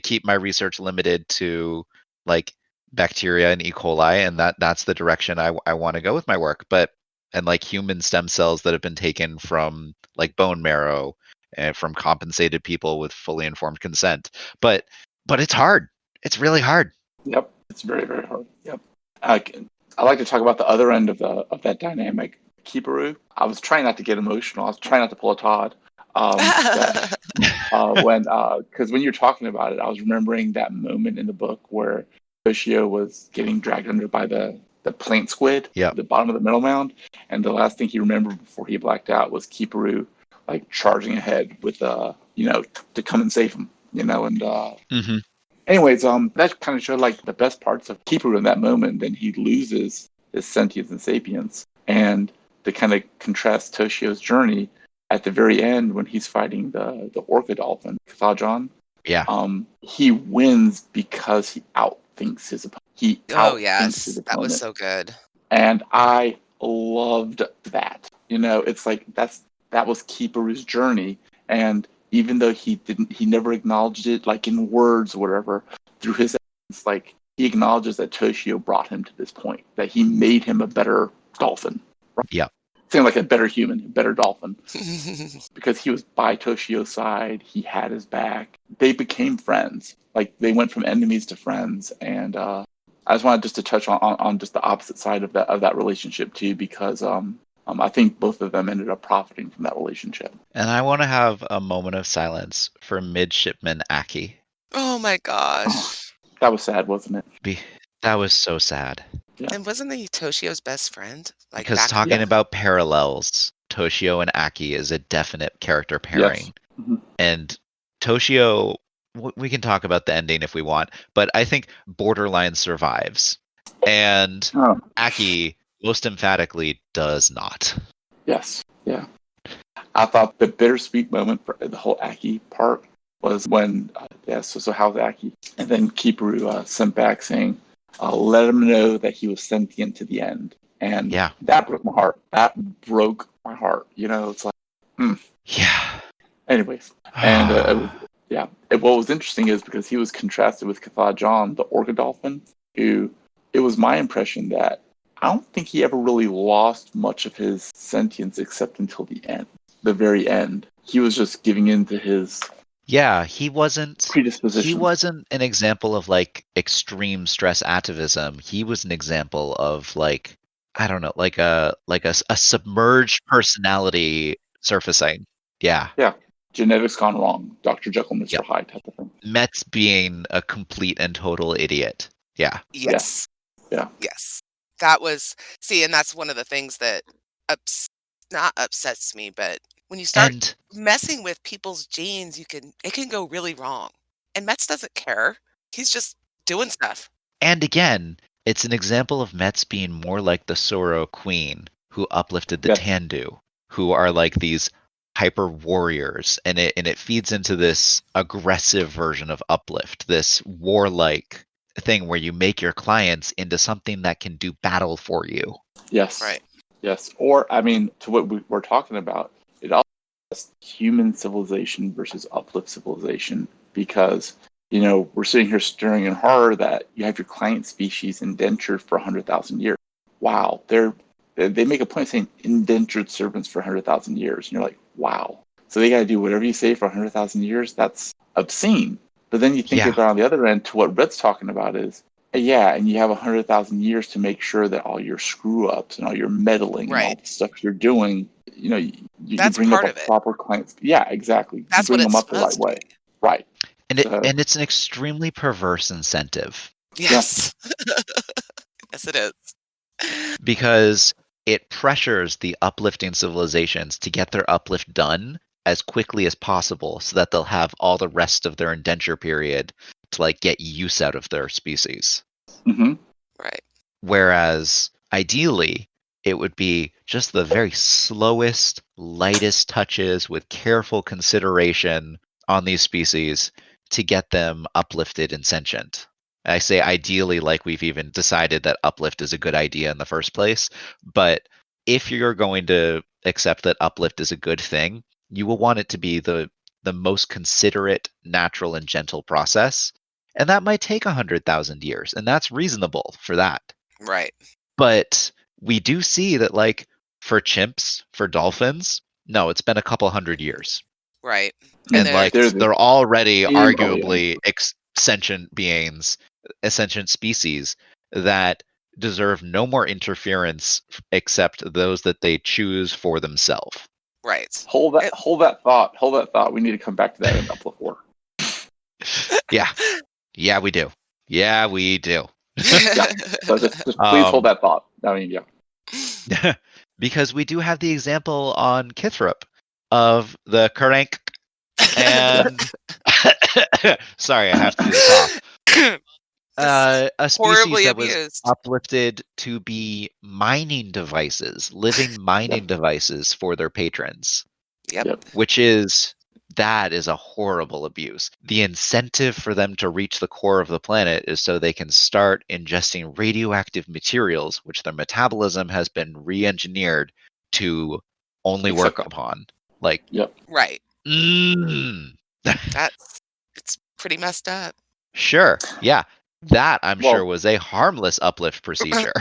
keep my research limited to like bacteria and E. coli, and that's the direction I want to go with my work. But and like human stem cells that have been taken from like bone marrow and from compensated people with fully informed consent. But it's hard. It's really hard. Yep. It's very, very hard. Yep. I like to talk about the other end of that dynamic. Kibaru. I was trying not to get emotional. I was trying not to pull a Todd. Because when you're talking about it, I was remembering that moment in the book where Toshio was getting dragged under by the plant squid, Yep. the bottom of the middle mound, and the last thing he remembered before he blacked out was Kibaru like charging ahead with to come and save him, and Mm-hmm. anyways, that kind of showed like the best parts of Kibaru in that moment. Then he loses his sentience and sapience, and to kind of contrast Toshio's journey at the very end when he's fighting the orca dolphin, Kazajan. Yeah. He wins because he outthinks his opponent. oh yes, that was so good. And I loved that. It's like that was Kibaru's journey, and even though he never acknowledged it like in words or whatever, through his actions, like he acknowledges that Toshio brought him to this point, that he made him a better dolphin. Right? Yeah. Seemed like a better human, a better dolphin. Because he was by Toshio's side, he had his back. They became friends. Like they went from enemies to friends. And I just wanted to touch on just the opposite side of that relationship too, because I think both of them ended up profiting from that relationship. And I want to have a moment of silence for midshipman Aki. Oh my gosh. That was sad, wasn't it? That was so sad. Yeah. And wasn't he Toshio's best friend? Like Because talking about parallels, Toshio and Aki is a definite character pairing. Yes. Mm-hmm. And Toshio, we can talk about the ending if we want, but I think borderline survives. And Aki most emphatically does not. Yes. Yeah. I thought the bittersweet moment for the whole Aki part was when, so how's Aki? And then Kiparu sent back saying, let him know that he was sentient to the end. And Yeah. that broke my heart. That broke my heart. It's like, Yeah. Anyways. And what was interesting is because he was contrasted with Cathal John, the Orca Dolphin, who it was my impression that I don't think he ever really lost much of his sentience except until the end. The very end. He was just giving in to his he wasn't predisposition. He wasn't an example of like extreme stress atavism. He was an example of like, I don't know, like a submerged personality surfacing. Yeah. Yeah. Genetics gone wrong. Dr. Jekyll, Mr. Hyde type of thing. Metz being a complete and total idiot. Yeah. Yes. Yeah. Yes. That was, and that's one of the things that not upsets me, but when you start messing with people's genes, it can go really wrong. And Metz doesn't care. He's just doing stuff. And again, it's an example of Metz being more like the Soro Queen who uplifted the Tandu, who are like these hyper warriors, and it feeds into this aggressive version of Uplift, this warlike thing where you make your clients into something that can do battle for you. Yes. Right. Yes. Or, to what we're talking about, it also has human civilization versus Uplift civilization, because, we're sitting here staring in horror that you have your client species indentured for 100,000 years. Wow. They make a point saying indentured servants for 100,000 years. And you're like, wow. So they got to do whatever you say for 100,000 years? That's obscene. But then you think about on the other end to what Red's talking about is, and you have 100,000 years to make sure that all your screw ups and all your meddling and all the stuff you're doing, you bring up a proper client. Yeah, exactly. That's you bring what them up the right way. Right. And it's an extremely perverse incentive. Yes. Yes, it is. Because it pressures the uplifting civilizations to get their uplift done as quickly as possible so that they'll have all the rest of their indenture period to like get use out of their species. Mm-hmm. Right. Whereas ideally it would be just the very slowest, lightest touches with careful consideration on these species to get them uplifted and sentient. I say ideally like we've even decided that uplift is a good idea in the first place, but if you're going to accept that uplift is a good thing, you will want it to be the most considerate, natural, and gentle process. And that might take 100,000 years, and that's reasonable for that. Right. But we do see that, like, for chimps, for dolphins, no, it's been a couple hundred years. Right. And like they're already arguably sentient beings, sentient species that deserve no more interference except those that they choose for themselves. Right. Hold that thought. We need to come back to that in Uplift 4. Yeah, we do. Yeah. So just please hold that thought. Because we do have the example on Kithrop of the Karank and sorry, I have to do the cough. A species that was uplifted to be mining devices, living mining devices for their patrons. Yep. That is a horrible abuse. The incentive for them to reach the core of the planet is so they can start ingesting radioactive materials, which their metabolism has been re-engineered to only work upon. Like, right. It's pretty messed up. Sure. Yeah. That I'm sure was a harmless uplift procedure.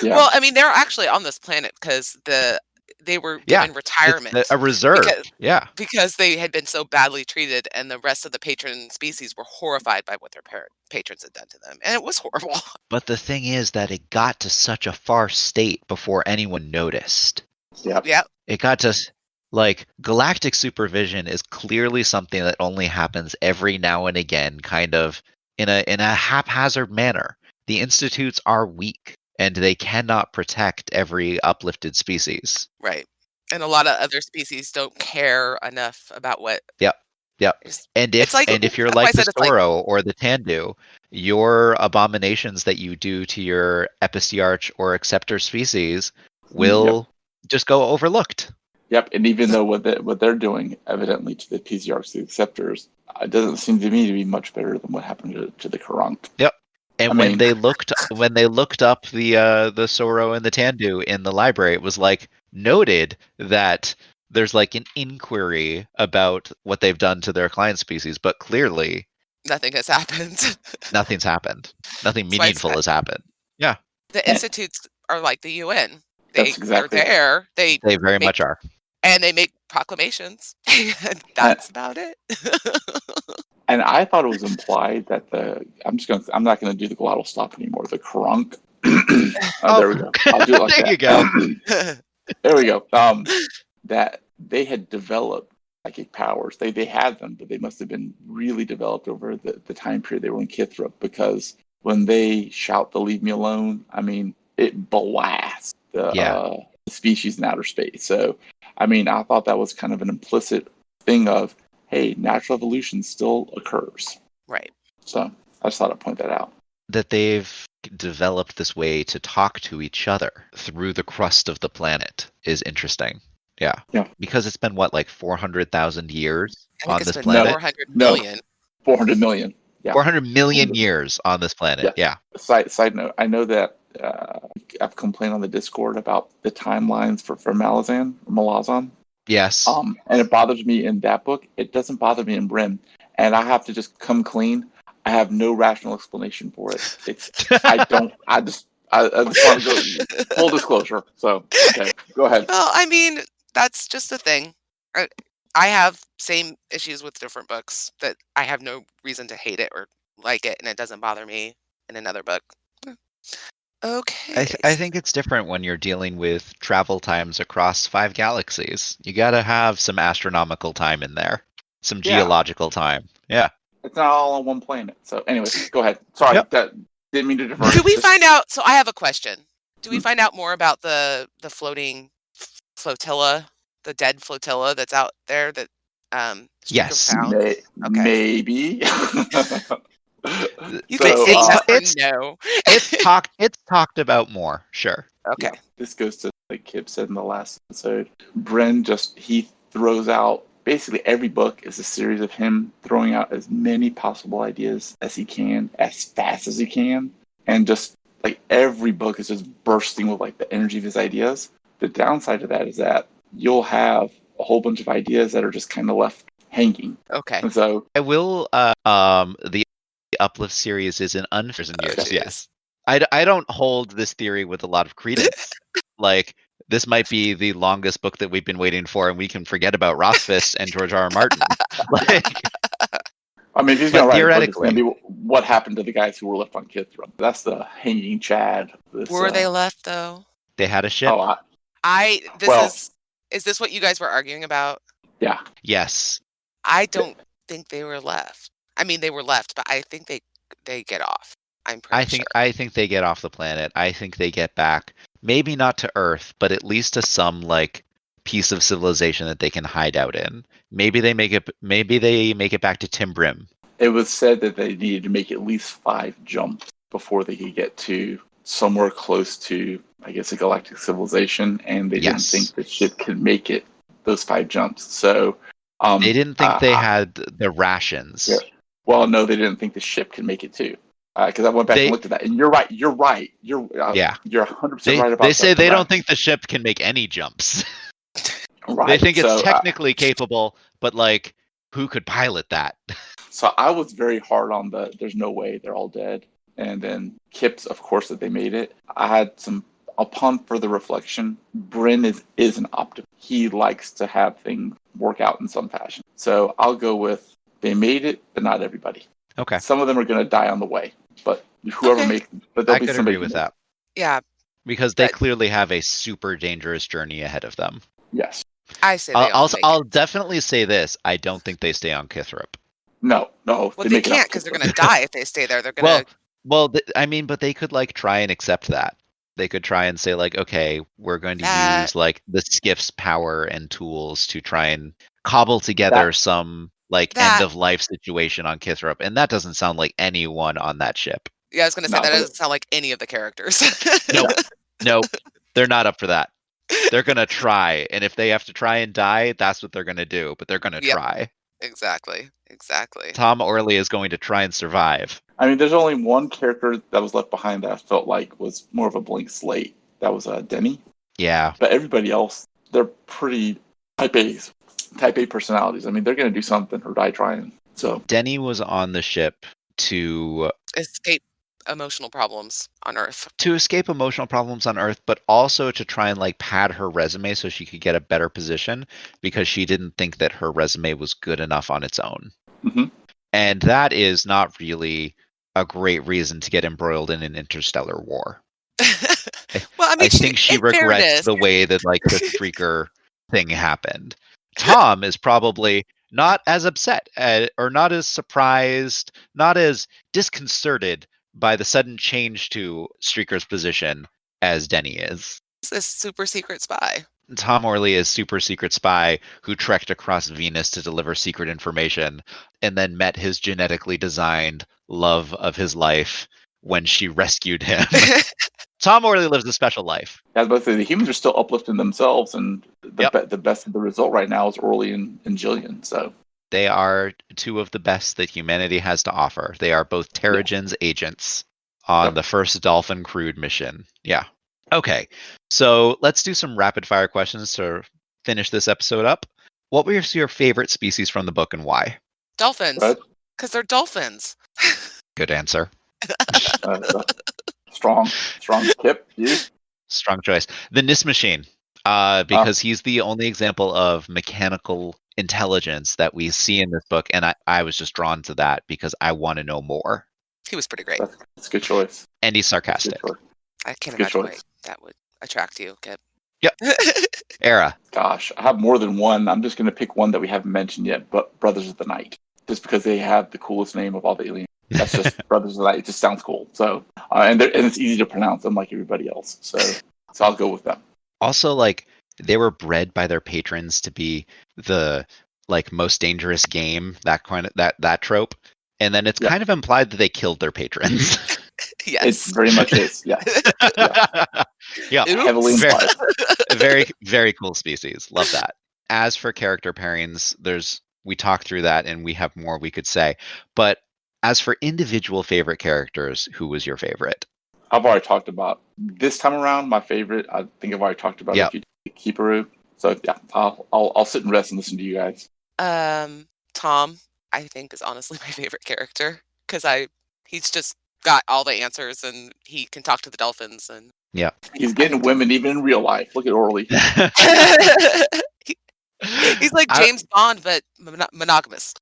Well, I mean, they're actually on this planet because they were given retirement. It's a reserve. Because they had been so badly treated, and the rest of the patron species were horrified by what their patrons had done to them. And it was horrible. But the thing is that it got to such a far state before anyone noticed. Yeah. It got to, like, galactic supervision is clearly something that only happens every now and again, kind of in a haphazard manner. The institutes are weak, and they cannot protect every uplifted species. Right. And a lot of other species don't care enough about what. Yep. And if you're like the Soro or the Tandu, your abominations that you do to your epistharch or acceptor species will just go overlooked. Yep, and even though what they're doing, evidently to the PZRs, the acceptors, it doesn't seem to me to be much better than what happened to the Karunk. Yep. And I when mean- they looked up the Soro and the Tandu in the library, it was like noted that there's like an inquiry about what they've done to their client species, but clearly Nothing has happened. nothing's happened. Nothing That's why meaningful has happened. Yeah, the institutes are like the UN. That's exactly They're there. they very much are. And they make proclamations. And that's about it. And I thought it was implied that I'm not gonna do the glottal stop anymore. The Karunk. There we go. I'll do it like There that. you go. There we go. That they had developed psychic powers. They had them, but they must have been really developed over the time period they were in Kithra, because when they shout the "Leave me alone," I mean, it blasts the species in outer space. So, I mean, I thought that was kind of an implicit thing of, hey, natural evolution still occurs. Right. So I just thought I'd point that out. That they've developed this way to talk to each other through the crust of the planet is interesting. Yeah. Because it's been what, like 400,000 years on this planet? 400 million. 400 million. Yeah. 400 million years on this planet. Yeah. Side note, I know that I've complained on the Discord about the timelines for Malazan. Yes. And it bothers me in that book. It doesn't bother me in Brin. And I have to just come clean. I have no rational explanation for it. I just want to go full disclosure. So, okay, go ahead. Well, I mean, that's just the thing. I have same issues with different books that I have no reason to hate it or like it, and it doesn't bother me in another book. Okay. I think it's different when you're dealing with travel times across 5 galaxies. You got to have some astronomical time in there, some geological time. Yeah. It's not all on one planet. So, anyway, go ahead. Sorry, that didn't mean to divert. Do we find out? So, I have a question. Do we find out more about the floating flotilla, the dead flotilla that's out there that yes found? Maybe. You can say yes or no. It's talked about more. Sure. Okay. Yeah, this goes to, like Kip said in the last episode, Brin he throws out, basically every book is a series of him throwing out as many possible ideas as he can, as fast as he can, and just like every book is just bursting with like the energy of his ideas. The downside to that is that you'll have a whole bunch of ideas that are just kind of left hanging. Okay. And so I will the Uplift series is in unfrozen years. Yes. I don't hold this theory with a lot of credence. Like, this might be the longest book that we've been waiting for, and we can forget about Rothfuss and George R. R. Martin. Like, I mean, if he's going to write theoretically, a book, it's gonna be what happened to the guys who were left on Kithra. That's the hanging Chad. Were they left though? They had a ship. Is this what you guys were arguing about? Yeah. Yes. I don't think they were left. I mean, they were left, but I think they get off. I think they get off the planet. I think they get back, maybe not to Earth, but at least to some like piece of civilization that they can hide out in. Maybe they make it back to Timbrim. It was said that they needed to make at least 5 jumps before they could get to somewhere close to, I guess, a galactic civilization, and they didn't think the ship could make it those 5 jumps. So they didn't think they had the rations. Yeah. Well, no, they didn't think the ship could make it too. Because I went back and looked at that, and you're right. You're 100% right about that. They say they don't think the ship can make any jumps. Right. They think it's technically capable, but like, who could pilot that? So I was very hard on there's no way, they're all dead. And then Kip's, of course, that they made it. I had upon further reflection, Brin is an optimist. He likes to have things work out in some fashion. So I'll go with they made it, but not everybody. Okay. Some of them are going to die on the way, but whoever makes, but there'll be somebody. Agree with that. Yeah. Because they clearly have a super dangerous journey ahead of them. Yes. I say I'll definitely say this. I don't think they stay on Kithrop. No. Well, they can't because they're going to die if they stay there. They're going to. Well, but they could like try and accept that. They could try and say like, okay, we're going to use like the skiff's power and tools to try and cobble together some like end of life situation on Kithrop, and that doesn't sound like anyone on that ship. Yeah, I was going to say that doesn't sound like any of the characters. Nope, they're not up for that. They're going to try. And if they have to try and die, that's what they're going to do. But they're going to Yep. try. Exactly. Tom Orley is going to try and survive. I mean, there's only one character that was left behind that I felt like was more of a blank slate. That was Denny. Yeah. But everybody else, they're pretty type A personalities. I mean, they're going to do something or die trying. So Denny was on the ship to Escape emotional problems on Earth. escape emotional problems on Earth, but also to try and like pad her resume so she could get a better position because she didn't think that her resume was good enough on its own. Mm-hmm. And that is not really a great reason to get embroiled in an interstellar war. Well, I mean, I think she regrets the way that like the streaker thing happened. Tom is probably not as upset or not as surprised, not as disconcerted by the sudden change to Streaker's position as Denny is. He's a super secret spy. Tom Orley is super secret spy who trekked across Venus to deliver secret information and then met his genetically designed love of his life when she rescued him. Tom Orley lives a special life. Yeah, but the humans are still uplifting themselves, and the best of the result right now is Orly and Jillian. So they are two of the best that humanity has to offer. They are both Terrigen's agents on the first Dolphin crewed mission. Yeah. Okay. So let's do some rapid fire questions to finish this episode up. What were your favorite species from the book and why? Dolphins. Because they're dolphins. Good answer. Strong tip. You? Strong choice. The Nis machine. Because he's the only example of mechanical intelligence that we see in this book, and I was just drawn to that because I want to know more. He was pretty great. That's a good choice. And he's sarcastic. I can't imagine why that would attract you, Kip. Yep. Era. Gosh, I have more than one. I'm just going to pick one that we haven't mentioned yet, but Brothers of the Night. Just because they have the coolest name of all the aliens. That's just Brothers of the Night. It just sounds cool. So, and it's easy to pronounce, unlike everybody else. So I'll go with them. Also, like, they were bred by their patrons to be the like most dangerous game, that kind of that trope, and then it's kind of implied that they killed their patrons. Yes, it very much is. Yeah, yeah, heavily implied. Very, very cool species. Love that. As for character pairings, we talked through that, and we have more we could say. But as for individual favorite characters, who was your favorite? I've already talked about this time around. My favorite, I think I've already talked about Kiperu. So yeah, I'll sit and rest and listen to you guys. Tom, I think, is honestly my favorite character because he's just got all the answers and he can talk to the dolphins and he's getting women even in real life. Look at Orly. He's like James Bond, but monogamous.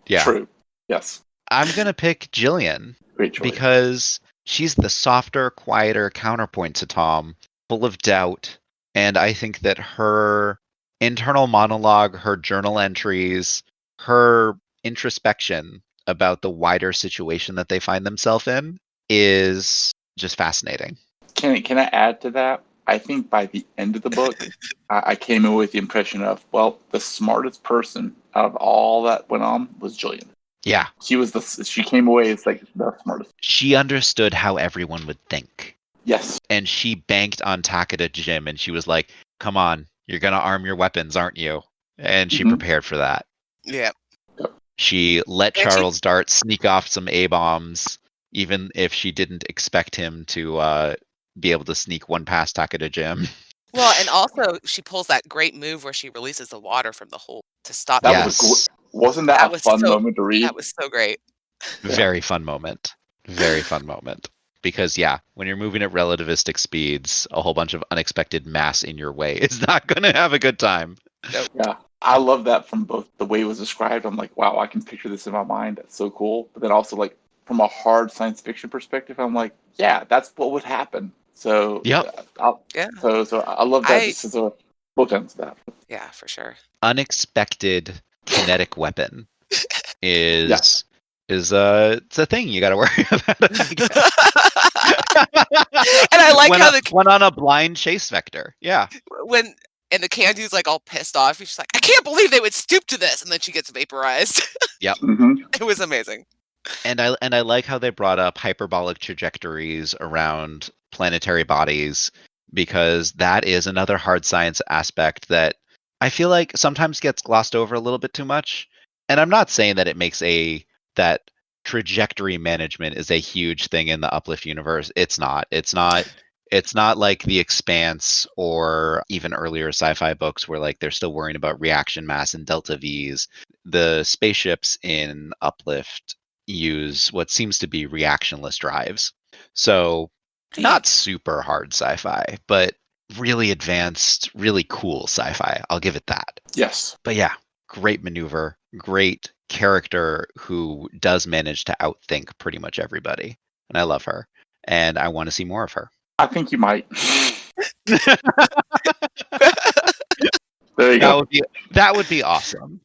Yeah, true. Yes, I'm gonna pick Jillian. Great choice. Because she's the softer, quieter counterpoint to Tom, full of doubt. And I think that her internal monologue, her journal entries, her introspection about the wider situation that they find themselves in is just fascinating. Can I add to that? I think by the end of the book, I came in with the impression of, well, the smartest person out of all that went on was Jillian. Yeah. She came away as like the smartest. She understood how everyone would think. Yes. And she banked on Takeda Jim, and she was like, come on, you're going to arm your weapons, aren't you? And she prepared for that. Yeah. She let Charles Dart sneak off some A-bombs, even if she didn't expect him to be able to sneak one past Takeda Jim. Well, and also she pulls that great move where she releases the water from the hole to stop. Wasn't that a fun moment to read? That was so great. Very fun moment. Very fun moment. Because, when you're moving at relativistic speeds, a whole bunch of unexpected mass in your way is not going to have a good time. Nope. Yeah. I love that from both the way it was described. I'm like, wow, I can picture this in my mind. That's so cool. But then also, like, from a hard science fiction perspective, I'm like, yeah, that's what would happen. So, So I love that. This is a bookend to that. Yeah, for sure. Unexpected kinetic weapon is it's a thing you got to worry about. And I like how went on a blind chase vector. Yeah. And the Candy's like all pissed off. She's like, I can't believe they would stoop to this, and then she gets vaporized. Yep. It was amazing. And I like how they brought up hyperbolic trajectories around planetary bodies because that is another hard science aspect that I feel like sometimes gets glossed over a little bit too much. And I'm not saying that it makes that trajectory management is a huge thing in the Uplift universe. It's not. It's not like The Expanse or even earlier sci-fi books where like they're still worrying about reaction mass and delta V's. The spaceships in Uplift use what seems to be reactionless drives. So not super hard sci-fi, but really advanced, really cool sci-fi. I'll give it that. Yes. But yeah, great maneuver, great character who does manage to outthink pretty much everybody. And I love her. And I want to see more of her. I think you might. There you go. That would be awesome.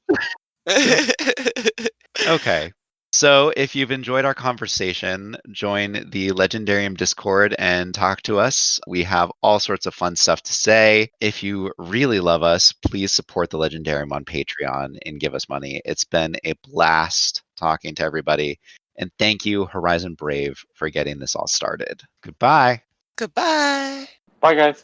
Okay. So if you've enjoyed our conversation, join the Legendarium Discord and talk to us. We have all sorts of fun stuff to say. If you really love us, please support the Legendarium on Patreon and give us money. It's been a blast talking to everybody. And thank you, Horizon Brave, for getting this all started. Goodbye. Goodbye. Bye, guys.